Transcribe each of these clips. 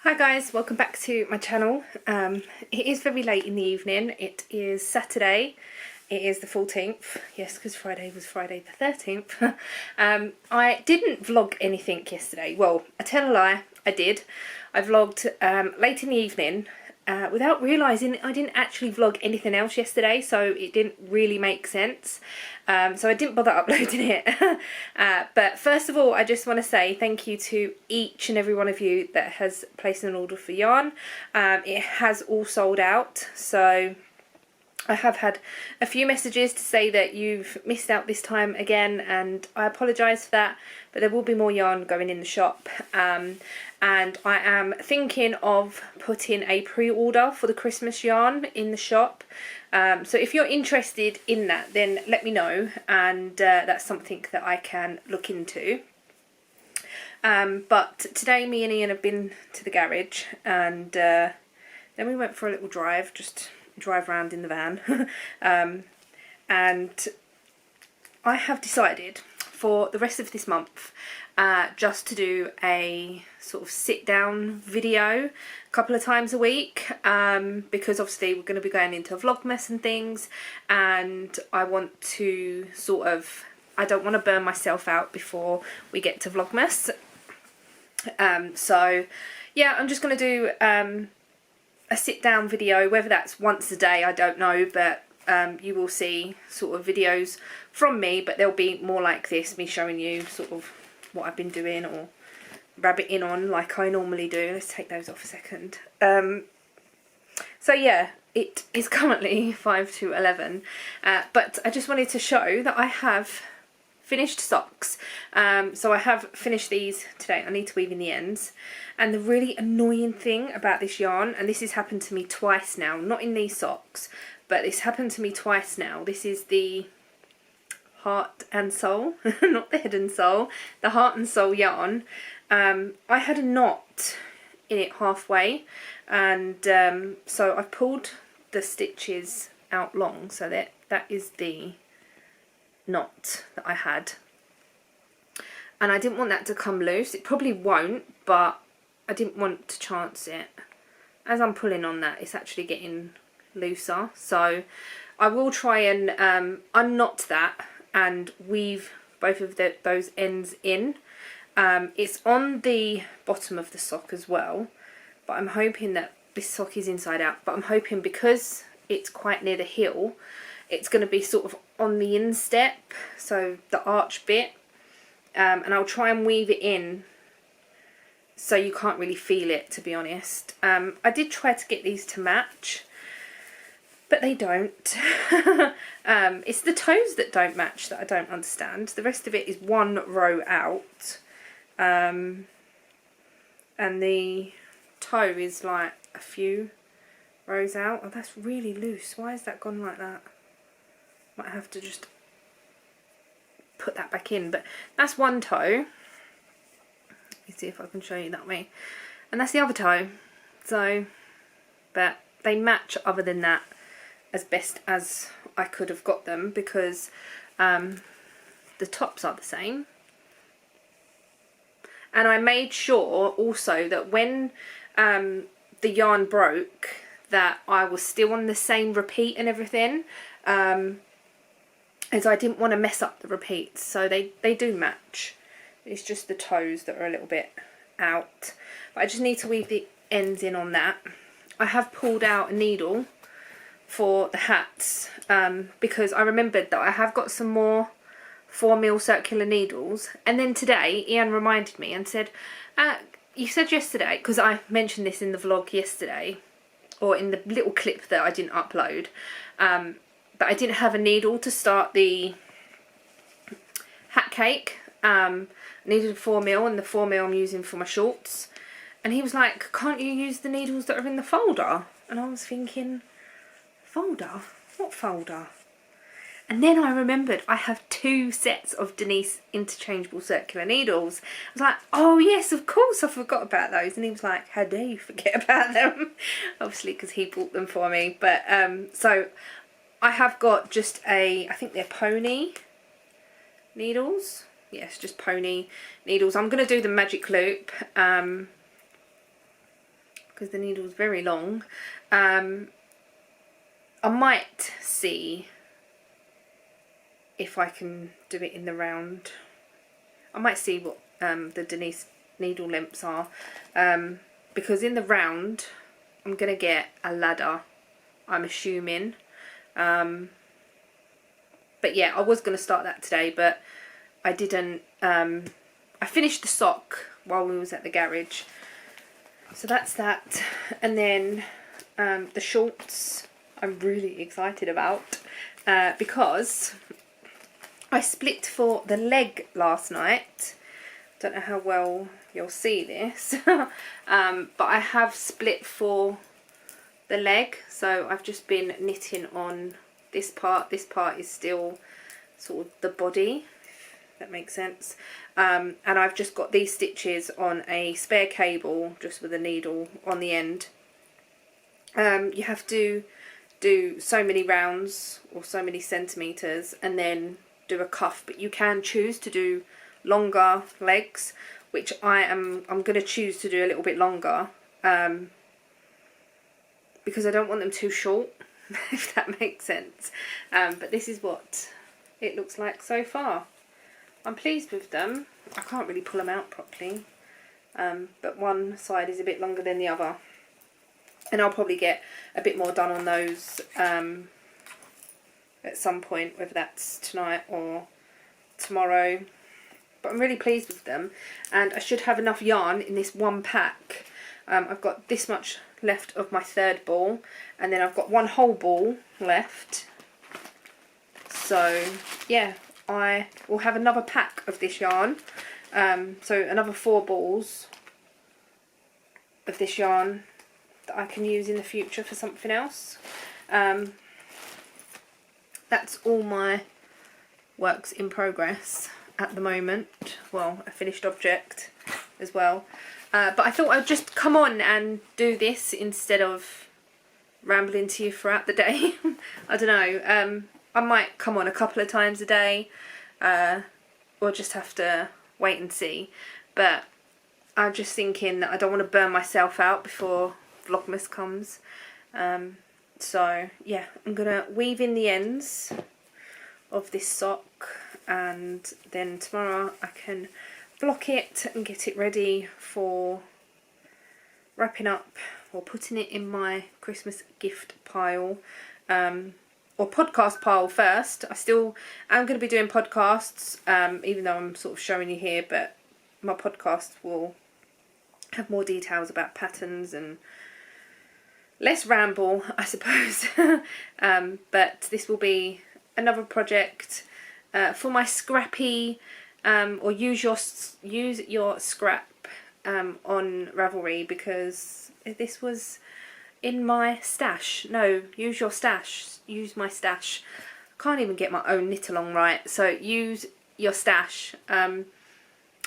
Hi guys, welcome back to my channel. It is very late in the evening. It is Saturday. It is the 14th. Yes, because Friday was Friday the 13th. I didn't vlog anything yesterday. Well, I tell a lie, I did. I vlogged late in the evening without realising I didn't actually vlog anything else yesterday, so it didn't really make sense. So I didn't bother uploading it. But first of all, I just want to say thank you to each and every one of you that has placed an order for yarn. It has all sold out, so I have had a few messages to say that you've missed out this time again, and I apologise for that, but there will be more yarn going in the shop. And I am thinking of putting a pre-order for the Christmas yarn in the shop. So if you're interested in that, then let me know, and that's something that I can look into. But today me and Ian have been to the garage, and then we went for a little drive, just drive around in the van. And I have decided for the rest of this month just to do a sort of sit down video a couple of times a week, because obviously we're going to be going into Vlogmas and things, and I want to sort of, I don't want to burn myself out before we get to Vlogmas. So yeah, I'm just going to do a sit down video, whether that's once a day, I don't know, but you will see sort of videos from me, but they'll be more like this, me showing you sort of what I've been doing, or rabbiting on like I normally do. Let's take those off a second. So yeah, it is currently 5 to 11, but I just wanted to show that I have finished socks. So I have finished these today. I need to weave in the ends. And the really annoying thing about this yarn, and this has happened to me twice now, not in these socks, but this happened to me twice now. This is the Heart and Soul, not the Head and Soul, the Heart and Soul yarn. I had a knot in it halfway, and so I've pulled the stitches out long, so that is the knot that I had. And I didn't want that to come loose. It probably won't, but I didn't want to chance it. As I'm pulling on that, it's actually getting looser. So I will try and unknot that and weave both of those ends in. It's on the bottom of the sock as well, but I'm hoping that this sock is inside out, but I'm hoping because it's quite near the heel, it's going to be sort of on the instep, so the arch bit, and I'll try and weave it in so you can't really feel it, to be honest. I did try to get these to match, but they don't. It's the toes that don't match that I don't understand. The rest of it is one row out, and the toe is like a few rows out. Oh, that's really loose. Why has that gone like that? Might have to just put that back in, but that's one toe. Let's see if I can show you that way. And that's the other toe. So, but they match other than that as best as I could have got them, because the tops are the same. And I made sure also that when the yarn broke, that I was still on the same repeat and everything, as I didn't want to mess up the repeats. So they do match. It's just the toes that are a little bit out. But I just need to weave the ends in on that. I have pulled out a needle for the hats, because I remembered that I have got some more 4mm circular needles. And then today Ian reminded me and said, you said yesterday, because I mentioned this in the vlog yesterday, or in the little clip that I didn't upload, but I didn't have a needle to start the hat cake. I needed a 4mm, and the 4mm I'm using for my shorts. And he was like, can't you use the needles that are in the folder? And I was thinking, folder? What folder? And then I remembered I have 2 sets of Denise interchangeable circular needles. I was like, oh yes, of course, I forgot about those. And he was like, how dare you forget about them? Obviously, because he bought them for me. But so I have got just I think they're pony needles. Yes, just pony needles. I'm going to do the magic loop. because the needle's very long. I might see if I can do it in the round. I might see what the Denise needle lengths are, because in the round I'm going to get a ladder, I'm assuming. But yeah, I was going to start that today, but I didn't. I finished the sock while we was at the garage. So that's that. And then the shorts I'm really excited about, because I split for the leg last night. Don't know how well you'll see this, but I have split for the leg. So I've just been knitting on this part. This part is still sort of the body, if that makes sense. And I've just got these stitches on a spare cable, just with a needle on the end. You have to do so many rounds or so many centimetres and then do a cuff, but you can choose to do longer legs, which I'm going to choose to do a little bit longer, because I don't want them too short, if that makes sense. But this is what it looks like so far. I'm pleased with them. I can't really pull them out properly, but one side is a bit longer than the other, and I'll probably get a bit more done on those at some point, whether that's tonight or tomorrow. But I'm really pleased with them, and I should have enough yarn in this one pack. I've got this much left of my third ball, and then I've got one whole ball left. So yeah, I will have another pack of this yarn, so another 4 balls of this yarn that I can use in the future for something else. That's all my works in progress at the moment. Well, a finished object as well. But I thought I'd just come on and do this instead of rambling to you throughout the day. I don't know. I might come on a couple of times a day, or just have to wait and see. But I'm just thinking that I don't want to burn myself out before Vlogmas comes. So yeah, I'm gonna weave in the ends of this sock, and then tomorrow I can block it and get it ready for wrapping up or putting it in my Christmas gift pile, or podcast pile first. I still am going to be doing podcasts, even though I'm sort of showing you here, but my podcast will have more details about patterns and less ramble, I suppose. But this will be another project for my scrappy, or use your scrap on Ravelry, because this was in my stash. No, use your stash. Use my stash. I can't even get my own knit along right. So use your stash. I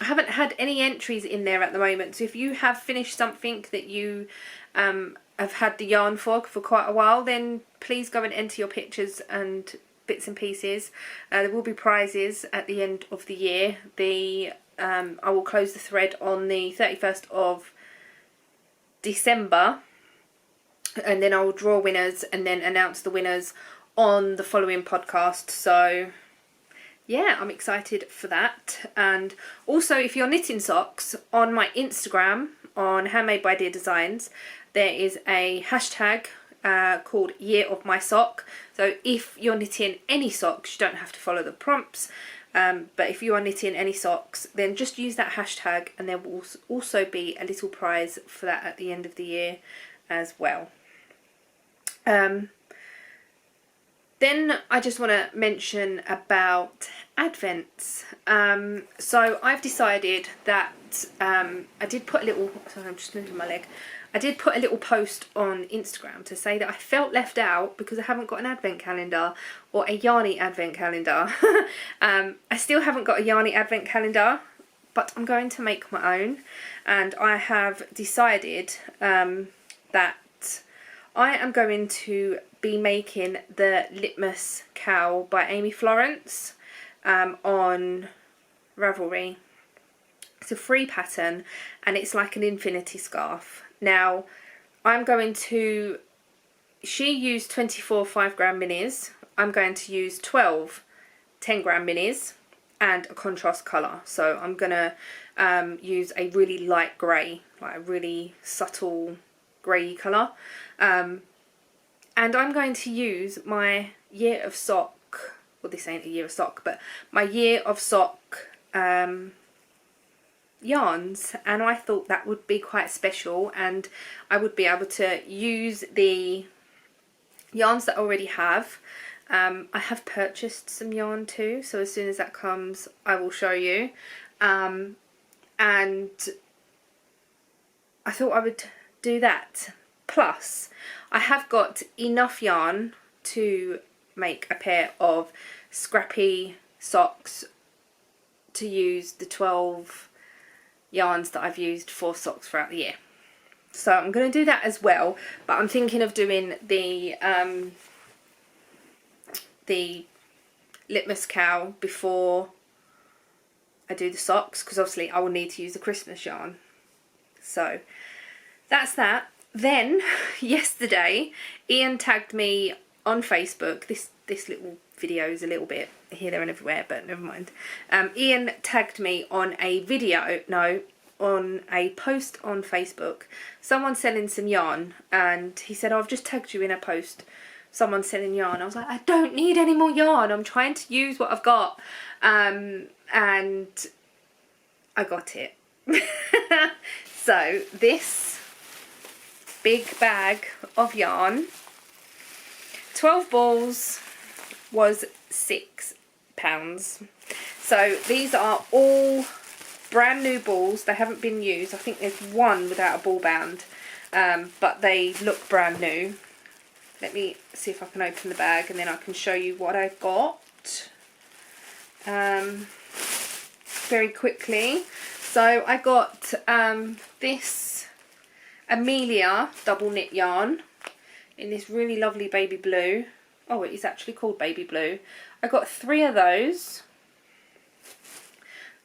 haven't had any entries in there at the moment. So if you have finished something that you have had the yarn for quite a while, then please go and enter your pictures and bits and pieces. There will be prizes at the end of the year. I will close the thread on the 31st of December, and then I will draw winners and then announce the winners on the following podcast. So yeah, I'm excited for that. And also, if you're knitting socks, on my Instagram on Handmade by Dear Designs, there is a hashtag called Year of My Sock. So if you're knitting any socks, you don't have to follow the prompts, but if you are knitting any socks, then just use that hashtag, and there will also be a little prize for that at the end of the year as well. Then I just want to mention about Advents. So I've decided that I did put a little, sorry, I'm just moving my leg. I did put a little post on Instagram to say that I felt left out because I haven't got an advent calendar or a Yarny advent calendar. I still haven't got a Yarny advent calendar, but I'm going to make my own, and I have decided that I am going to be making the Litmus Cowl by Amy Florence on Ravelry. It's a free pattern, and it's like an infinity scarf. Now, I'm going to, she used 24 5-gram minis. I'm going to use 12 10-gram minis and a contrast colour. So I'm going to use a really light grey, like a really subtle grey colour. And I'm going to use my Year of Sock, well this ain't a Year of Sock, but my Year of Sock yarns, and I thought that would be quite special, and I would be able to use the yarns that I already have. I have purchased some yarn too, so as soon as that comes I will show you, and I thought I would do that. Plus I have got enough yarn to make a pair of scrappy socks to use the 12 yarns that I've used for socks throughout the year. So I'm going to do that as well, but I'm thinking of doing the litmus cow before I do the socks, because obviously I will need to use the Christmas yarn. So that's that. Then yesterday Ian tagged me on Facebook. This little video is a little bit here, there and everywhere, but never mind. Ian tagged me on a video, no, on a post on Facebook. Someone selling some yarn, and he said, oh, I've just tagged you in a post, someone selling yarn. I was like, I don't need any more yarn, I'm trying to use what I've got. And I got it. So this big bag of yarn, 12 balls, was £6. So these are all brand new balls. They haven't been used. I think there's one without a ball band, but they look brand new. Let me see if I can open the bag and then I can show you what I got very quickly. So I got this Amelia double knit yarn in this really lovely baby blue. Oh, it is actually called baby blue. I got 3 of those.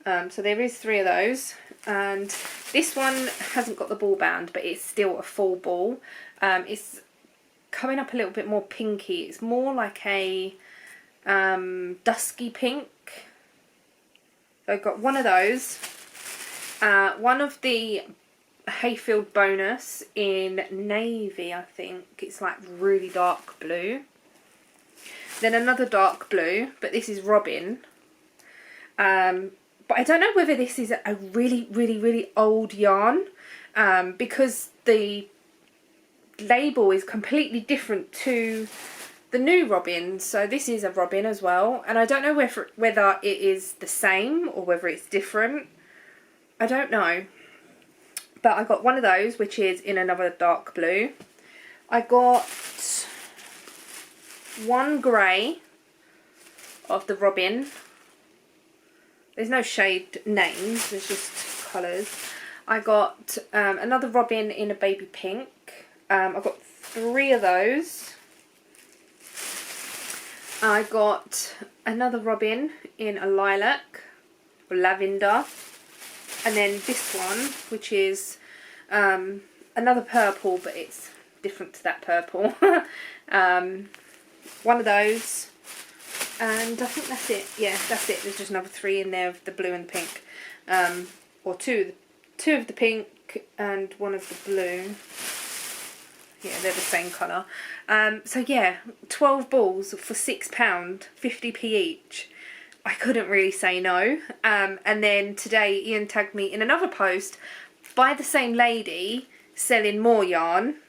So there is 3 of those, and this one hasn't got the ball band, but it's still a full ball. It's coming up a little bit more pinky. It's more like a dusky pink. So I've got one of those. One of the Hayfield bonus in navy, I think. It's like really dark blue. Then another dark blue, but this is robin. But I don't know whether this is a really old yarn, because the label is completely different to the new robin. So this is a robin as well, and I don't know whether it is the same or whether it's different. I don't know. But I got one of those, which is in another dark blue. I got one grey of the robin. There's no shade names, there's just colours. I got another robin in a baby pink. I got 3 of those. I got another robin in a lilac or lavender. And then this one, which is another purple, but it's different to that purple. One of those. And I think that's it. Yeah, that's it. There's just another 3 in there of the blue and the pink. Or two of the pink and 1 of the blue. Yeah, they're the same colour. So yeah, 12 balls for £6, 50p each. I couldn't really say no. And then today Ian tagged me in another post by the same lady selling more yarn.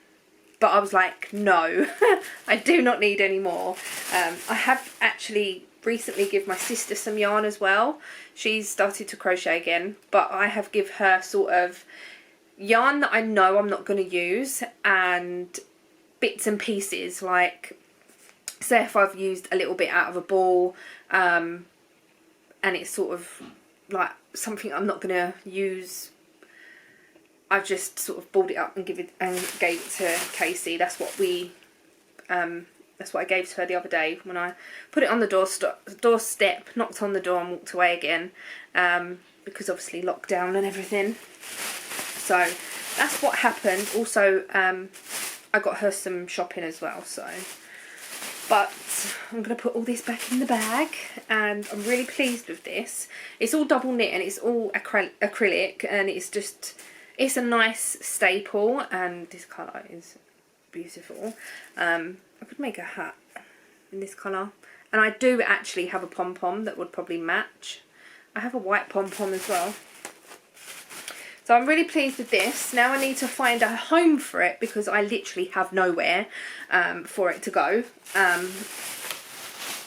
But I was like, no, I do not need any more. I have actually recently given my sister some yarn as well. She's started to crochet again, but I have give her sort of yarn that I know I'm not going to use, and bits and pieces, like say if I've used a little bit out of a ball, and it's sort of like something I'm not going to use, I've just sort of balled it up and gave it to Casey. That's what I gave to her the other day when I put it on the doorstep, knocked on the door and walked away again, because obviously lockdown and everything. So that's what happened. Also, I got her some shopping as well, so. But I'm going to put all this back in the bag, and I'm really pleased with this. It's all double knit and it's all acrylic, and it's a nice staple, and this colour is beautiful. I could make a hat in this colour, and I do actually have a pom-pom that would probably match. I have a white pom-pom as well. So I'm really pleased with this. Now I need to find a home for it, because I literally have nowhere for it to go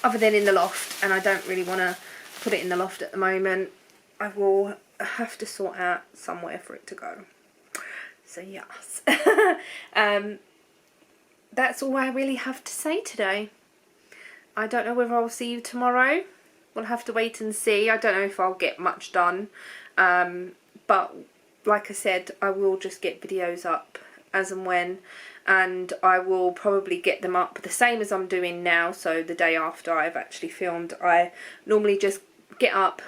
other than in the loft, and I don't really want to put it in the loft at the moment. I will have to sort out somewhere for it to go. So yes. That's all I really have to say today. I don't know whether I'll see you tomorrow. We'll have to wait and see. I don't know if I'll get much done, but like I said, I will just get videos up as and when, and I will probably get them up the same as I'm doing now, so the day after I've actually filmed. I normally just get up,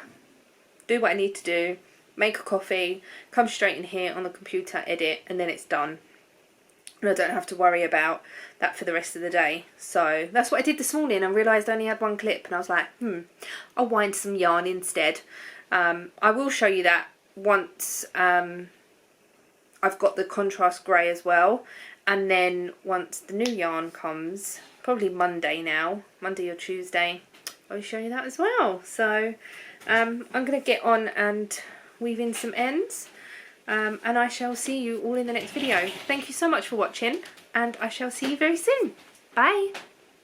do what I need to do, make a coffee, come straight in here on the computer, edit, and then it's done. And I don't have to worry about that for the rest of the day. So that's what I did this morning. I realised I only had one clip, and I was like, I'll wind some yarn instead. I will show you that once I've got the contrast grey as well, and then once the new yarn comes, probably Monday or Tuesday, I'll show you that as well. So I'm going to get on and weave in some ends, and I shall see you all in the next video. Thank you so much for watching, and I shall see you very soon. Bye.